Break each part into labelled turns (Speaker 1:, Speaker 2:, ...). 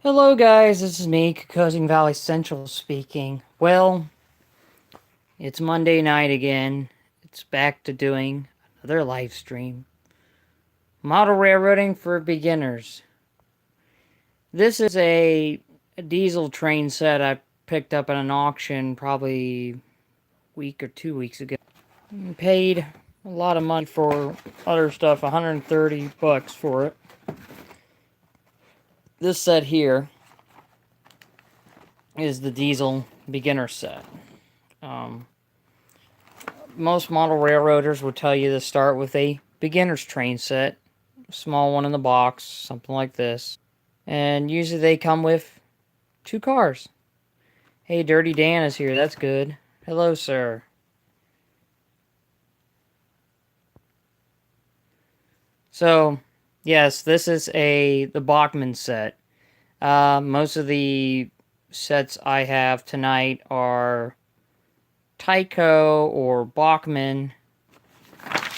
Speaker 1: Hello, guys. This is me, Cocosing Valley Central speaking. Well, it's Monday night again. It's back to doing another live stream. Model railroading for beginners. This is a diesel train set I picked up at an auction probably a week or 2 weeks ago. Paid a lot of money for other stuff, 130 bucks for it. This set here is the diesel beginner set. Um, Most model railroaders will tell you to start with a beginner's train set, a small one in the box, something like this. And usually they come with two cars. Hey, Dirty Dan is here. That's good. Hello, sir. So, yes, this is the Bachmann set. Most of the sets I have tonight are Tyco or Bachmann.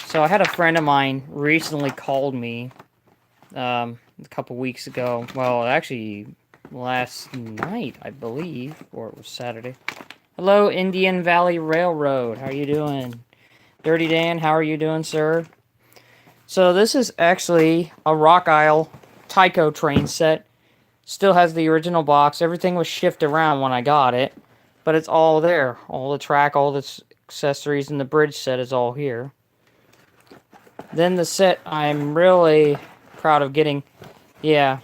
Speaker 1: So I had a friend of mine recently called me a couple weeks ago. Well, actually, last night, I believe, or it was Saturday. Hello, Indian Valley Railroad. How are you doing? Dirty Dan, how are you doing, sir? So this is actually a Rock Isle Tyco train set. Still has the original box. Everything was shifted around when I got it, but it's all there. All the track, all the accessories, and the bridge set is all here. Then the set I'm really proud of getting, yeah.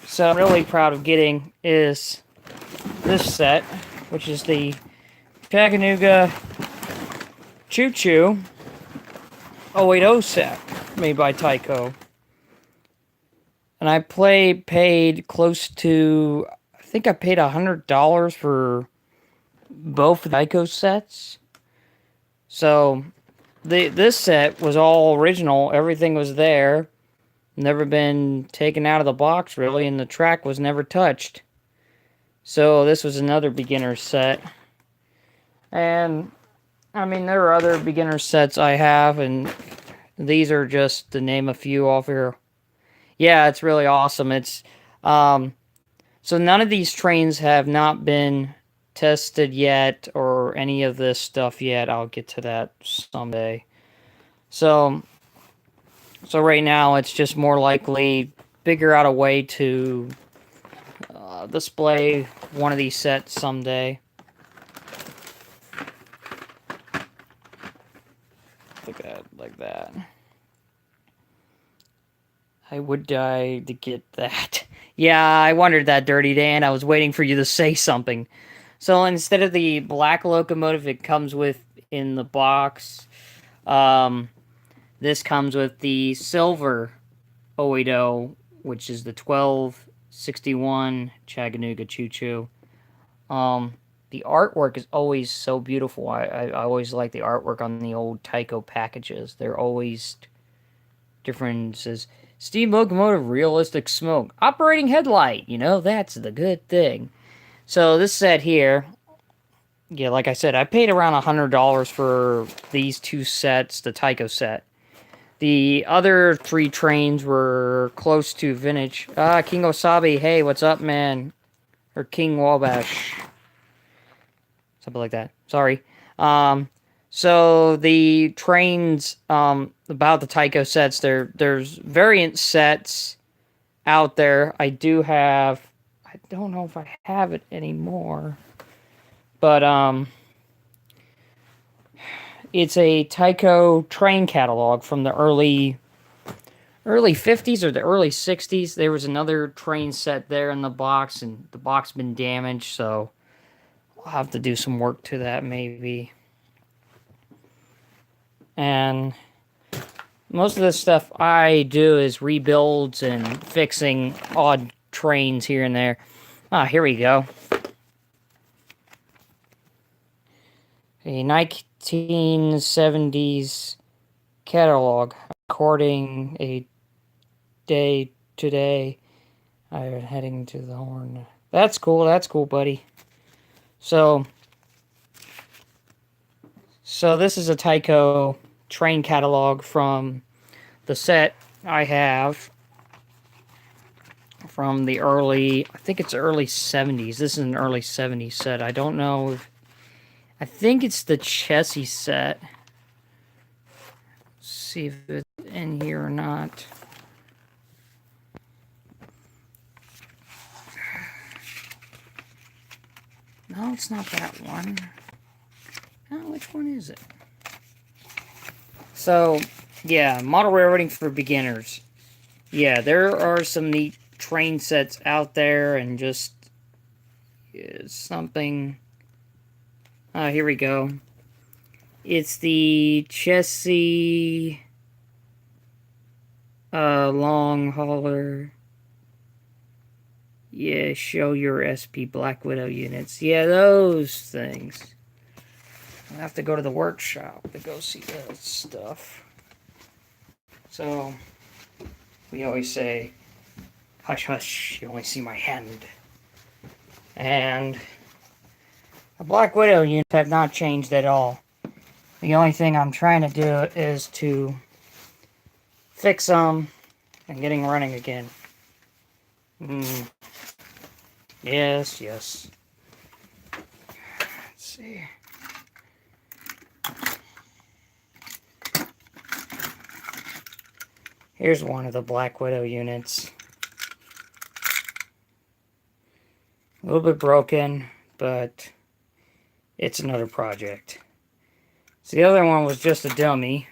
Speaker 1: So I'm really proud of getting is this set, which is the Chattanooga Choo Choo 080 set made by Tyco. And I paid close to, I think I paid $100 for both Tyco sets. So this set was all original. Everything was there. Never been taken out of the box, really, and the track was never touched. So this was another beginner set. And, I mean, there are other beginner sets I have, and these are just to name a few off here. Yeah, it's really awesome. So none of these trains have not been tested yet, or any of this stuff yet. I'll get to that someday. So right now, it's just more likely figure out a way to display one of these sets someday. Like that. I would die to get that. Yeah, I wondered that, Dirty Dan. I was waiting for you to say something. So instead of the black locomotive it comes with in the box, this comes with the silver 080, which is the 1261 Chattanooga Choo Choo. The artwork is always so beautiful. I always like the artwork on the old Tyco packages. They're always different. It says, steam locomotive, realistic smoke. Operating headlight, that's the good thing. So this set here, yeah, like I said, I paid around $100 for these two sets, the Tyco set. The other three trains were close to vintage. King Osabi, hey, what's up, man? Or King Wabash. Something like that. Sorry. So the trains, about the Tyco sets, there's variant sets out there. I don't know if I have it anymore, but it's a Tyco train catalog from the early 50s or the early 60s. There was another train set there in the box, and the box been damaged, so I'll have to do some work to that maybe. And most of the stuff I do is rebuilds and fixing odd trains here and there. Here we go. A 1970s catalog according a day today. I'm heading to the horn. That's cool, buddy. So this is a Tyco train catalog from the set I have from the early, I think it's early 70s. This is an early 70s set. I don't know if, I think it's the Chessie set. Let's see if it's in here or not. No, it's not that one. Oh, which one is it? So, yeah, model railroading for beginners. Yeah, there are some neat train sets out there, and just something. Here we go. It's the Chessie long hauler. Yeah, show your SP Black Widow units. Yeah, those things. I'll have to go to the workshop to go see that stuff. So, we always say, hush, hush, you only see my hand. And the Black Widow units have not changed at all. The only thing I'm trying to do is to fix them and getting running again. Yes, yes. Let's see. Here's one of the Black Widow units. A little bit broken, but it's another project. So the other one was just a dummy.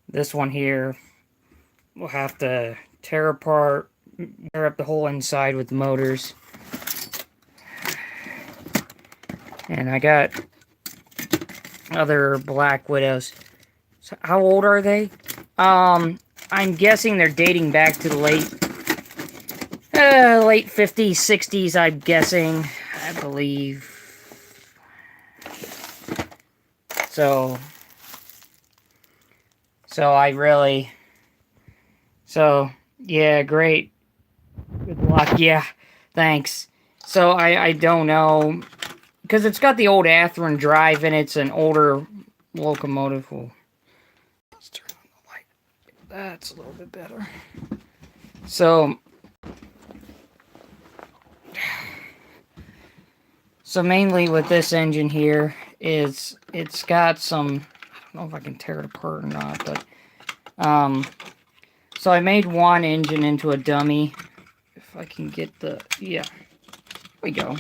Speaker 1: This one here, we'll have to tear apart, tear up the whole inside with the motors. And I got other Black Widows. So how old are they? I'm guessing they're dating back to the late 50s, 60s, I'm guessing, I believe. So yeah, great. Good luck. Yeah, thanks. So I don't know, because it's got the old Athearn drive and it's an older locomotive. Let's turn on the light. That's a little bit better. So mainly with this engine here is it's got some, I don't know if I can tear it apart or not, but so I made one engine into a dummy. If I can get the, yeah, here we go.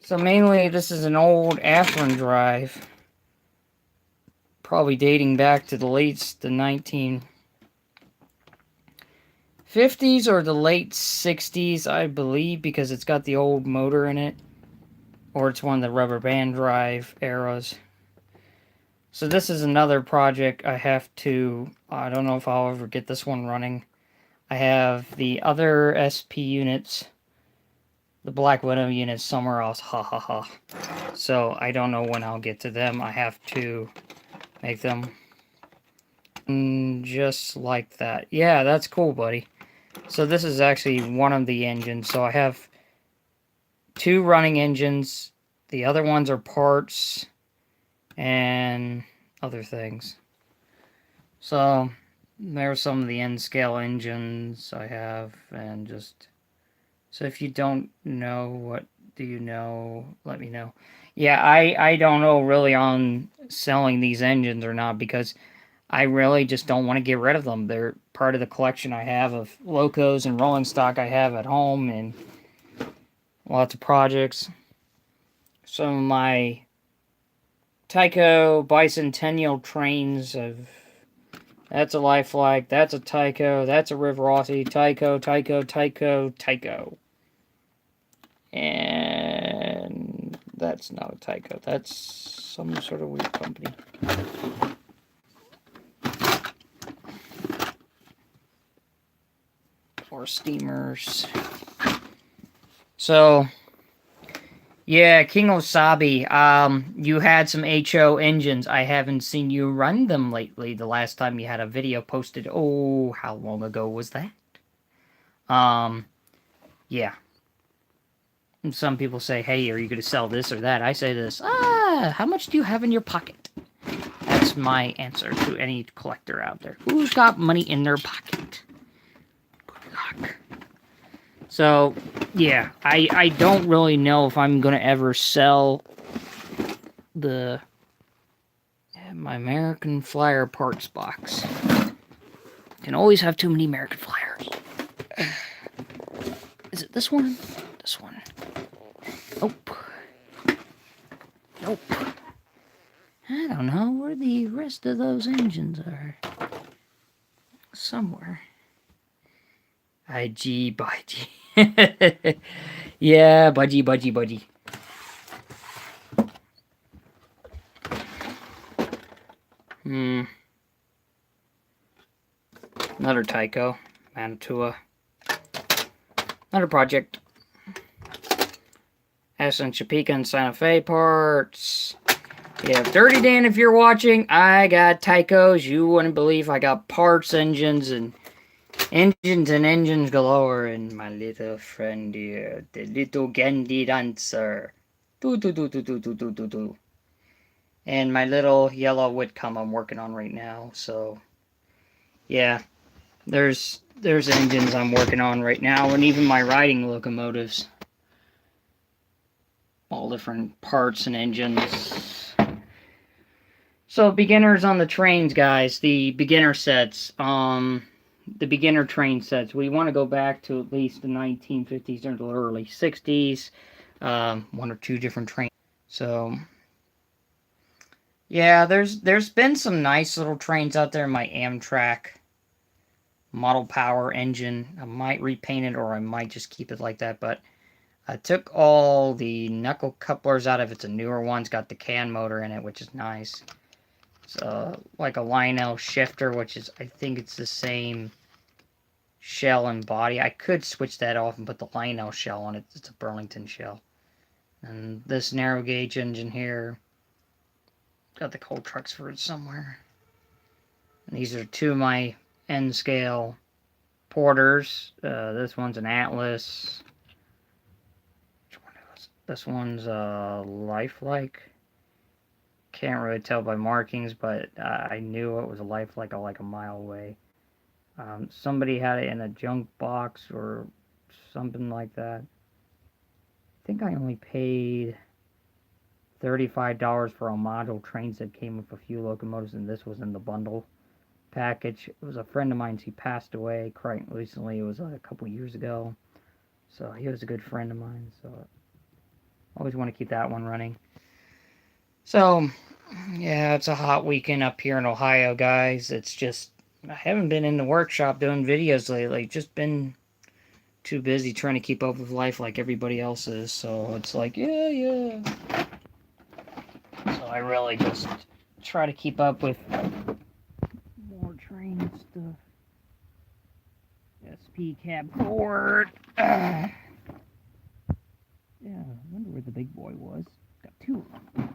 Speaker 1: So mainly this is an old Athearn drive, probably dating back to the 1950s or the late 60s, I believe, because it's got the old motor in it. Or it's one of the rubber band drive eras. So this is another project I have to, I don't know if I'll ever get this one running. I have the other SP units, the Black Widow units, somewhere else, ha ha ha. So I don't know when I'll get to them. I have to make them just like that. Yeah, that's cool, buddy. So this is actually one of the engines. So I have 2 running engines. The other ones are parts and other things. So there's some of the N-scale engines I have, and just, so if you don't know, what do you know, let me know. Yeah, I don't know really on selling these engines or not, because I really just don't want to get rid of them. They're part of the collection I have of locos and rolling stock I have at home, and lots of projects. Some of my Tyco bicentennial trains of, that's a Lifelike, that's a Tyco, that's a Riv Rossi, Tyco, Tyco. And that's not a Tyco, that's some sort of weird company. Or steamers. So yeah, King Osabi, you had some HO engines. I haven't seen you run them lately. The last time you had a video posted, oh, how long ago was that? Yeah. And some people say, hey, are you going to sell this or that? I say this, how much do you have in your pocket? That's my answer to any collector out there. Who's got money in their pocket? So, yeah, I don't really know if I'm gonna ever sell my American Flyer parts box. Can always have too many American Flyers. Is it this one? This one. Nope. Nope. I don't know where the rest of those engines are. Somewhere. IG Budgie. Yeah, Budgie. Another Tyco. Mantua. Another project. Aston Chapika and Santa Fe parts. Yeah, Dirty Dan, if you're watching, I got Tycos. You wouldn't believe I got parts, engines engines galore. And my little friend here, the little Gandhi dancer. Do. And my little yellow Whitcomb I'm working on right now. So, yeah, there's engines I'm working on right now, and even my riding locomotives. All different parts and engines. So beginners on the trains, guys. The beginner sets. The beginner train sets. We want to go back to at least the 1950s or the early 60s. One or two different trains. So yeah, there's been some nice little trains out there in my Amtrak Model Power engine. I might repaint it or I might just keep it like that, but I took all the knuckle couplers out of it. It's a newer one. It's got the can motor in it, which is nice. It's like a Lionel shifter, which is, I think it's the same shell and body. I could switch that off and put the Lionel shell on it. It's a Burlington shell. And this narrow gauge engine here, got the coal trucks for it somewhere. And these are two of my N scale porters. This one's an Atlas. This one's lifelike. Can't really tell by markings, but I knew it was a lifelike like a mile away. Somebody had it in a junk box or something like that. I think I only paid $35 for a module train set. Came with a few locomotives, and this was in the bundle package. It was a friend of mine. He passed away quite recently. It was a couple years ago. So he was a good friend of mine. So I always want to keep that one running. So, yeah, it's a hot weekend up here in Ohio, guys. It's just, I haven't been in the workshop doing videos lately. Just been too busy trying to keep up with life like everybody else is. So it's like, yeah. So I really just try to keep up with more train stuff. SP cab forward. Yeah, I wonder where the big boy was. Got two of them.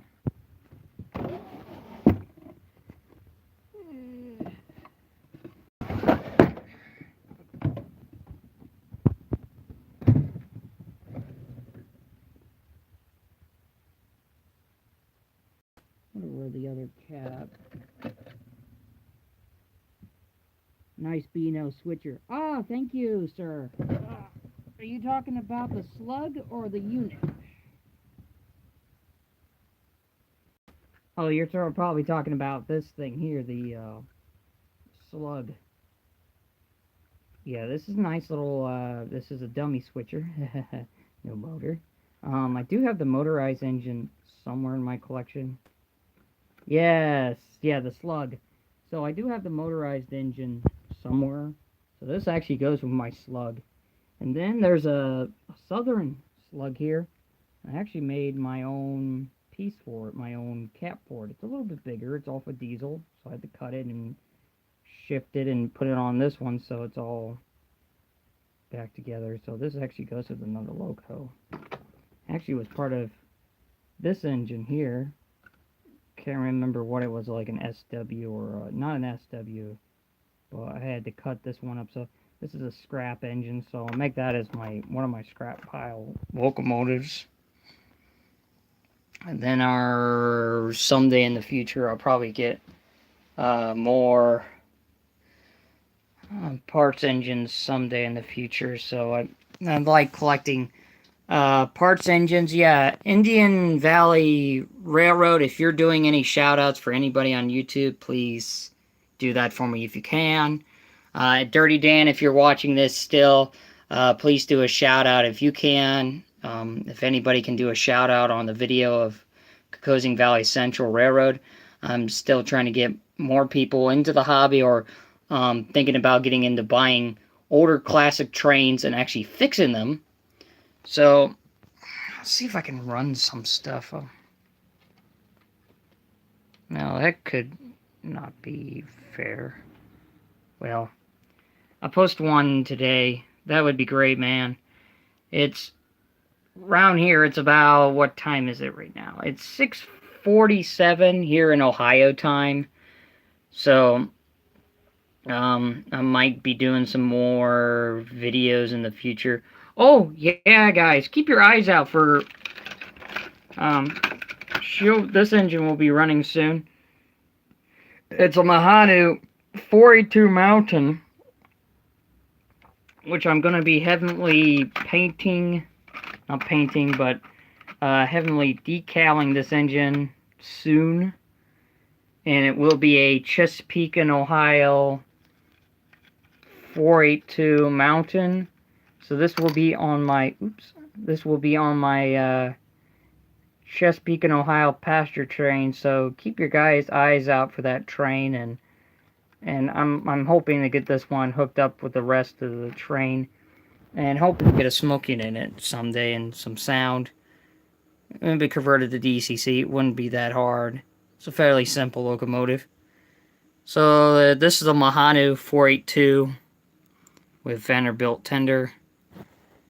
Speaker 1: Where the other cab. Nice Beano switcher. Ah, thank you, sir. Are you talking about the slug or the unit? Oh, you're probably talking about this thing here, the slug. Yeah, this is a nice little, this is a dummy switcher. No motor. I do have the motorized engine somewhere in my collection. Yes, yeah, the slug. So I do have the motorized engine somewhere. So this actually goes with my slug. And then there's a Southern slug here. I actually made my own piece for it, my own cap for it. It's a little bit bigger. It's off a diesel, so I had to cut it and shift it and put it on this one so it's all back together. So this actually goes with another loco. Actually was part of this engine here. Can't remember what it was, like an SW or not an SW, but I had to cut this one up. So this is a scrap engine, so I'll make that as one of my scrap pile locomotives. And then someday in the future, I'll probably get more parts engines someday in the future. So I like collecting parts engines. Yeah, Indian Valley Railroad. If you're doing any shout outs for anybody on YouTube, please do that for me if you can. Dirty Dan, if you're watching this still, please do a shout out if you can. If anybody can do a shout out on the video of Kokosing Valley Central Railroad, I'm still trying to get more people into the hobby, or thinking about getting into buying older classic trains and actually fixing them. So, let's see if I can run some stuff. No, that could not be fair. Well, I'll post one today. That would be great, man. It's around here. It's about, what time is it right now? It's 6:47 here in Ohio time. So, I might be doing some more videos in the future. Oh, yeah, guys, keep your eyes out for, this engine will be running soon. It's a Mahanu 482 Mountain, which I'm going to be heavily painting, not painting, but heavily decaling this engine soon. And it will be a Chesapeake, Ohio 482 Mountain. So this will be on my, Chesapeake, Ohio pasture train. So keep your guys' eyes out for that train, and I'm hoping to get this one hooked up with the rest of the train, and hoping to get a smoking in it someday and some sound. And be converted to DCC. It wouldn't be that hard. It's a fairly simple locomotive. So this is a Mahanu 482 with Vanderbilt tender.